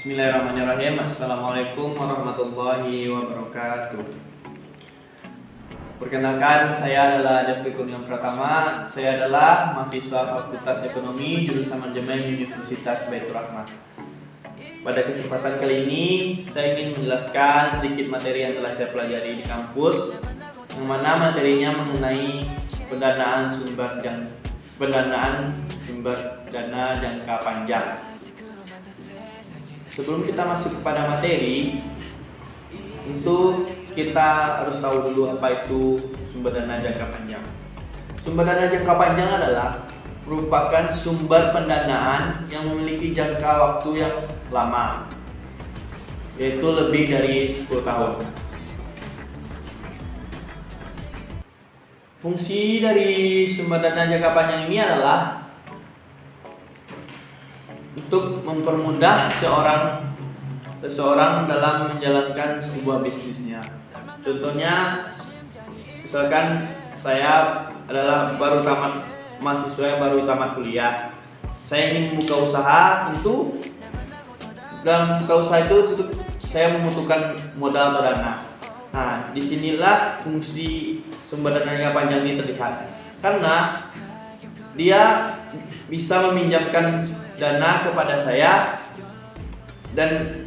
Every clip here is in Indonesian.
Bismillahirrahmanirrahim. Assalamualaikum warahmatullahi wabarakatuh. Perkenalkan, saya adalah Devri Kurniawan Pratama. Saya adalah mahasiswa Fakultas Ekonomi jurusan Manajemen Universitas Baitur Rahman. Pada kesempatan kali ini, saya ingin menjelaskan sedikit materi yang telah saya pelajari di kampus, yang mana materinya mengenai pendanaan sumber dana jangka panjang. Sebelum kita masuk kepada materi, tentu kita harus tahu dulu apa itu sumber dana jangka panjang. Sumber dana jangka panjang adalah merupakan sumber pendanaan yang memiliki jangka waktu yang lama, yaitu lebih dari 10 tahun. Fungsi dari sumber dana jangka panjang ini adalah untuk mempermudah seseorang dalam menjalankan sebuah bisnisnya. Contohnya, misalkan saya adalah mahasiswa yang baru tamat kuliah. Saya ingin membuka usaha, tentu dalam buka usaha itu saya membutuhkan modal atau dana. Nah, disinilah fungsi sumber dana jangka panjang ini terlihat, karena dia bisa meminjamkan dana kepada saya dan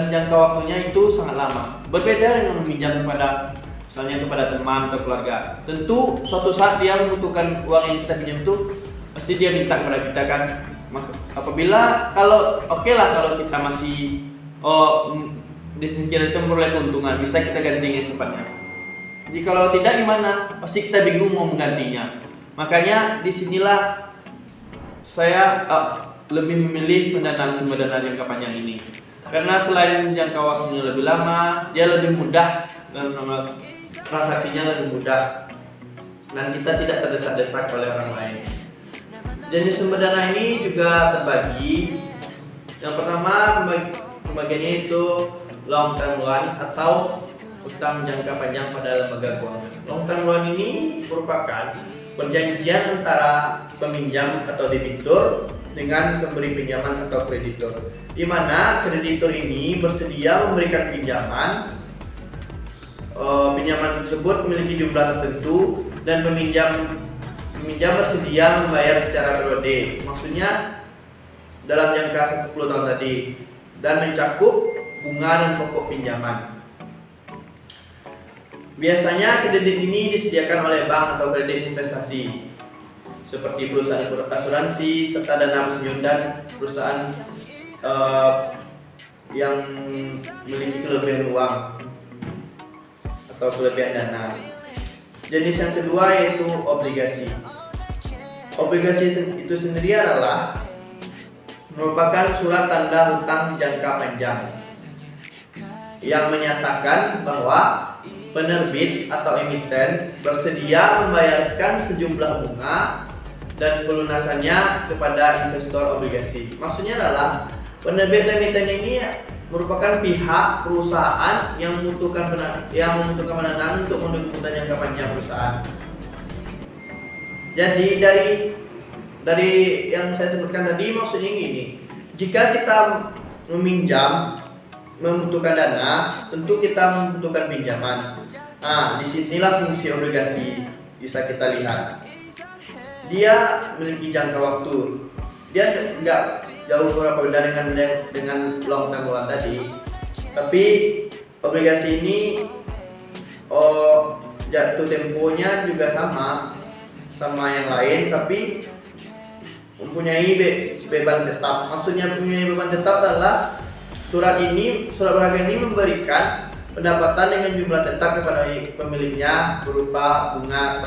jangka waktunya itu sangat lama. Berbeda dengan meminjam kepada teman atau keluarga. Tentu suatu saat dia membutuhkan uang yang kita pinjam itu pasti dia minta kepada kita kan. Kalau kita masih bisnis kita itu memperoleh keuntungan, bisa kita gantinya secepatnya. Jadi kalau tidak gimana? Pasti kita bingung mau menggantinya. Makanya disinilah saya lebih memilih pendanaan sumber dana jangka panjang ini, karena selain jangka waktunya lebih lama, dia lebih mudah dan transaksinya lebih mudah, dan kita tidak terdesak-desak oleh orang lain. Jenis sumber dana ini juga terbagi. Yang pertama, pembagiannya itu long term loan atau utang jangka panjang pada lembaga keuangan. Long term loan ini merupakan perjanjian antara peminjam atau debitur dengan pemberi pinjaman atau kreditur, di mana kreditur ini bersedia memberikan pinjaman. Pinjaman tersebut memiliki jumlah tertentu dan peminjam bersedia membayar secara periode, maksudnya dalam jangka 10 tahun tadi, dan mencakup bunga dan pokok pinjaman. Biasanya kredit ini disediakan oleh bank atau kredit investasi seperti perusahaan asuransi serta dana pensiun dan perusahaan yang memiliki kelebihan uang atau kelebihan dana. Jenis yang kedua yaitu obligasi. Obligasi itu sendiri adalah merupakan surat tanda hutang jangka panjang yang menyatakan bahwa penerbit atau emiten bersedia membayarkan sejumlah bunga dan pelunasannya kepada investor obligasi. Maksudnya adalah penerbit dan emiten ini merupakan pihak perusahaan yang membutuhkan pendanaan untuk mendukung jangka panjang perusahaan. Jadi dari yang saya sebutkan tadi, maksudnya gini, jika kita membutuhkan dana, tentu kita membutuhkan pinjaman. Nah, disinilah fungsi obligasi bisa kita lihat. Dia memiliki jangka waktu. Dia nggak jauh berbeda dengan long term loan tadi. Tapi obligasi ini jatuh temponya juga sama yang lain, tapi mempunyai beban tetap. Maksudnya mempunyai beban tetap adalah surat berharga ini memberikan pendapatan dengan jumlah tetap kepada pemiliknya berupa bunga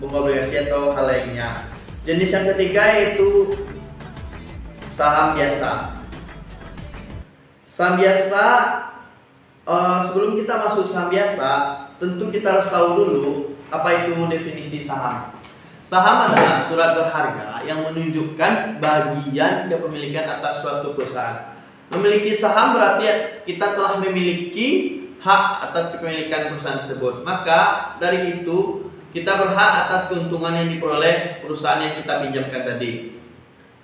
obligasi atau hal lainnya. Jenis yang ketiga yaitu saham biasa. Saham biasa, sebelum kita masuk saham biasa, tentu kita harus tahu dulu apa itu definisi saham. Saham adalah surat berharga yang menunjukkan bagian kepemilikan atas suatu perusahaan. Memiliki saham berarti kita telah memiliki hak atas kepemilikan perusahaan tersebut. Maka dari itu kita berhak atas keuntungan yang diperoleh perusahaan yang kita pinjamkan tadi,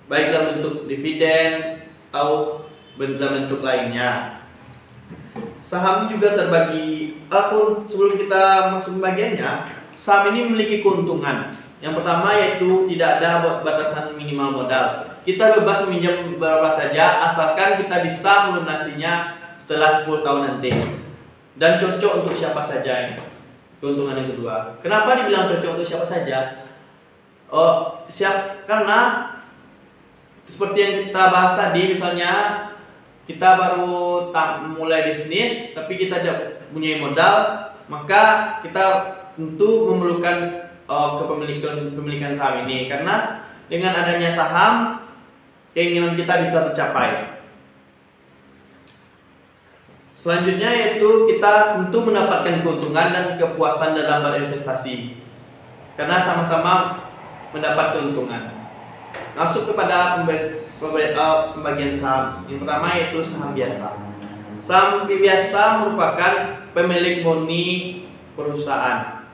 baik dalam bentuk dividen atau bentuk lainnya. Saham juga terbagi, sebelum kita masuk bagiannya, saham ini memiliki keuntungan. Yang pertama yaitu tidak ada batasan minimal modal. Kita bebas meminjam berapa saja asalkan kita bisa melunasinya setelah 10 tahun nanti. Dan cocok untuk siapa saja. Keuntungan yang kedua. Kenapa dibilang cocok untuk siapa saja? Karena seperti yang kita bahas tadi, misalnya kita baru mulai bisnis tapi kita tidak punya modal, maka kita tentu memerlukan kepemilikan saham ini, karena dengan adanya saham keinginan kita bisa tercapai. Selanjutnya yaitu kita tentu mendapatkan keuntungan dan kepuasan dalam berinvestasi, karena sama-sama mendapat keuntungan. Masuk kepada pembagian saham. Yang pertama yaitu saham biasa. Saham biasa merupakan pemilik murni perusahaan.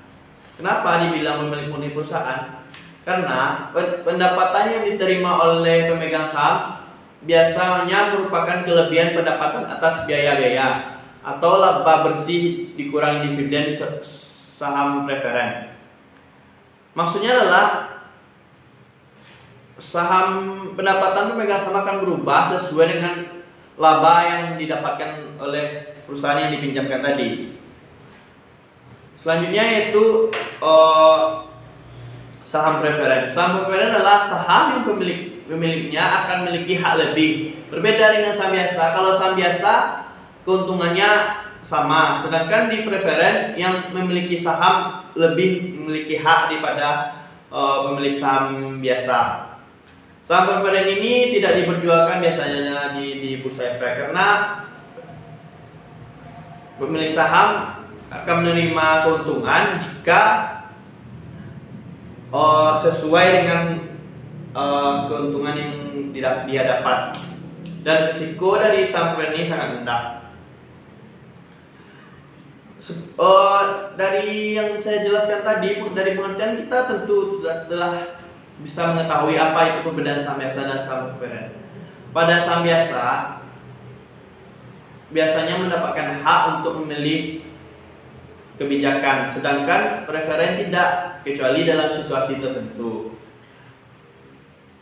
Kenapa dibilang pemilik murni perusahaan? Karena pendapatan yang diterima oleh pemegang saham biasanya merupakan kelebihan pendapatan atas biaya-biaya atau laba bersih dikurangi dividen saham preferen. Maksudnya adalah saham pendapatan pemegang saham akan berubah sesuai dengan laba yang didapatkan oleh perusahaan yang dipinjamkan tadi. Selanjutnya yaitu saham preferen. Saham preferen adalah saham yang pemiliknya akan memiliki hak lebih. Berbeda dengan saham biasa. Kalau saham biasa keuntungannya sama, sedangkan di preferen yang memiliki saham lebih memiliki hak daripada pemilik saham biasa. Saham preferen ini tidak diperjualkan biasanya di bursa efek, karena pemilik saham akan menerima keuntungan jika sesuai dengan keuntungan yang dia dapat, dan risiko dari saham preferen ini sangat rendah. Dari yang saya jelaskan tadi, dari pengertian kita tentu telah bisa mengetahui apa itu perbedaan saham biasa dan saham preferen. Pada saham biasa biasanya mendapatkan hak untuk memilih kebijakan, sedangkan preferen tidak, kecuali dalam situasi tertentu.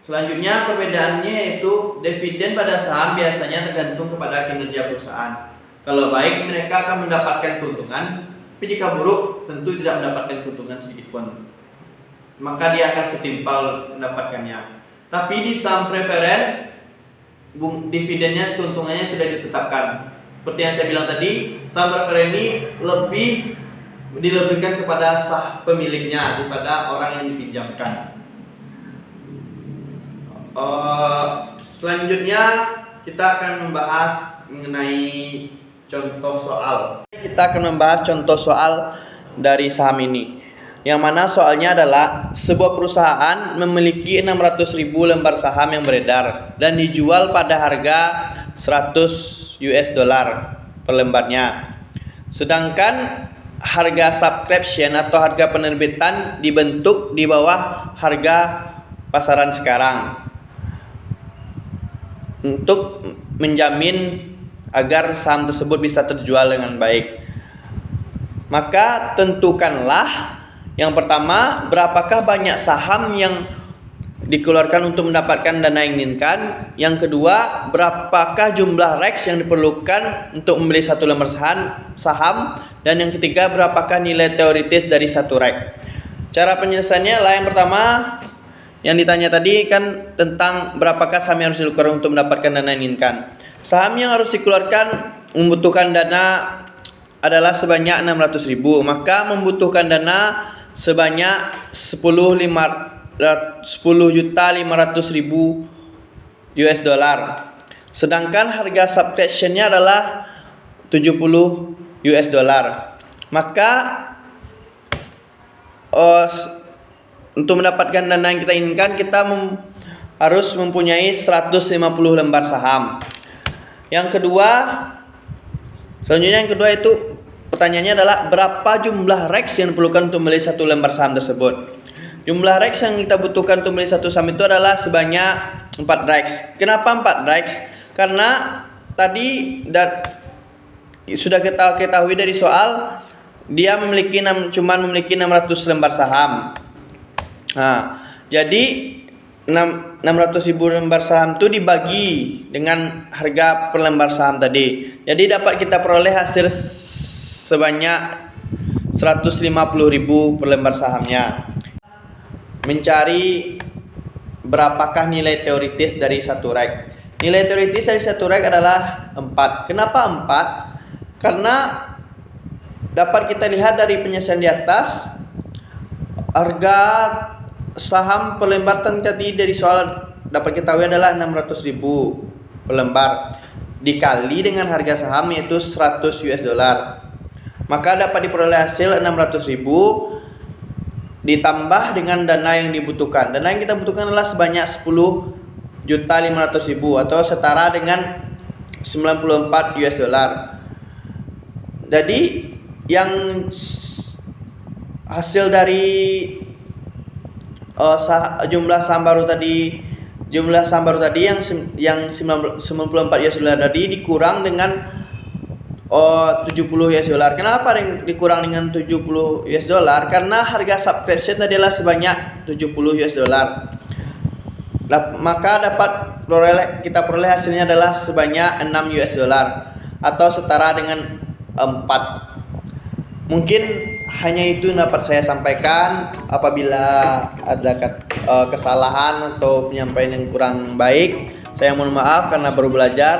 Selanjutnya perbedaannya yaitu dividen pada saham biasanya tergantung kepada kinerja perusahaan. Kalau baik mereka akan mendapatkan keuntungan, tapi jika buruk tentu tidak mendapatkan keuntungan sedikit pun. Maka dia akan setimpal mendapatkannya. Tapi di saham preferen dividennya, keuntungannya sudah ditetapkan. Seperti yang saya bilang tadi, saham preferen ini lebih dilebihkan kepada sah pemiliknya daripada orang yang dipinjamkan. Selanjutnya kita akan membahas mengenai contoh soal. Kita akan membahas contoh soal dari saham ini, yang mana soalnya adalah sebuah perusahaan memiliki 600.000 lembar saham yang beredar dan dijual pada harga $100 per lembarnya. Sedangkan harga subscription atau harga penerbitan dibentuk di bawah harga pasaran sekarang untuk menjamin agar saham tersebut bisa terjual dengan baik. Maka tentukanlah yang pertama, berapakah banyak saham yang dikeluarkan untuk mendapatkan dana yang inginkan. Yang kedua, berapakah jumlah REX yang diperlukan untuk membeli satu lembar saham. Dan yang ketiga, berapakah nilai teoritis dari satu REX. Cara penyelesaiannya adalah yang pertama, yang ditanya tadi kan tentang berapakah saham yang harus dikeluarkan untuk mendapatkan dana yang inginkan. Saham yang harus dikeluarkan membutuhkan dana adalah sebanyak 600.000, maka membutuhkan dana sebanyak 10.500.000 $10.500.000. Sedangkan harga subscription-nya adalah $70. Maka untuk mendapatkan dana yang kita inginkan, kita harus mempunyai 150 lembar saham. Yang kedua, selanjutnya yang kedua itu pertanyaannya adalah berapa jumlah REX yang diperlukan untuk membeli satu lembar saham tersebut. Jumlah REX yang kita butuhkan untuk membeli satu saham itu adalah sebanyak 4 REX. Kenapa 4 REX? Karena tadi dan sudah kita ketahui dari soal, dia cuma memiliki 600 lembar saham. Nah, jadi 600.000 lembar saham itu dibagi dengan harga per lembar saham tadi. Jadi dapat kita peroleh hasil sebanyak 150.000 per lembar sahamnya. Mencari berapakah nilai teoritis dari satu rek. Nilai teoritis dari satu rek adalah 4. Kenapa 4? Karena dapat kita lihat dari penyelesaian di atas, harga saham per lembar tadi dari soal dapat kita ketahui adalah 600.000 per lembar dikali dengan harga saham yaitu 100 US dollar. Maka dapat diperoleh hasil 600.000 ditambah dengan dana yang dibutuhkan. Dana yang kita butuhkan adalah sebanyak 10.500.000 atau setara dengan 94 US dollar. Jadi yang hasil dari jumlah saham baru tadi yang 94 US dollar tadi dikurang dengan 70 US dollar. Kenapa dikurang dengan 70 US dollar? Karena harga subscription tadi adalah sebanyak 70 US dollar. Maka dapat kita peroleh hasilnya adalah sebanyak 6 US dollar atau setara dengan 4. Mungkin hanya itu yang dapat saya sampaikan. Apabila ada kesalahan atau penyampaian yang kurang baik, saya mohon maaf karena baru belajar.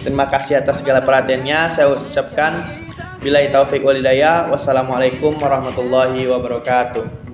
Terima kasih atas segala perhatiannya. Saya ucapkan billahi taufiq wal hidayah. Wassalamualaikum warahmatullahi wabarakatuh.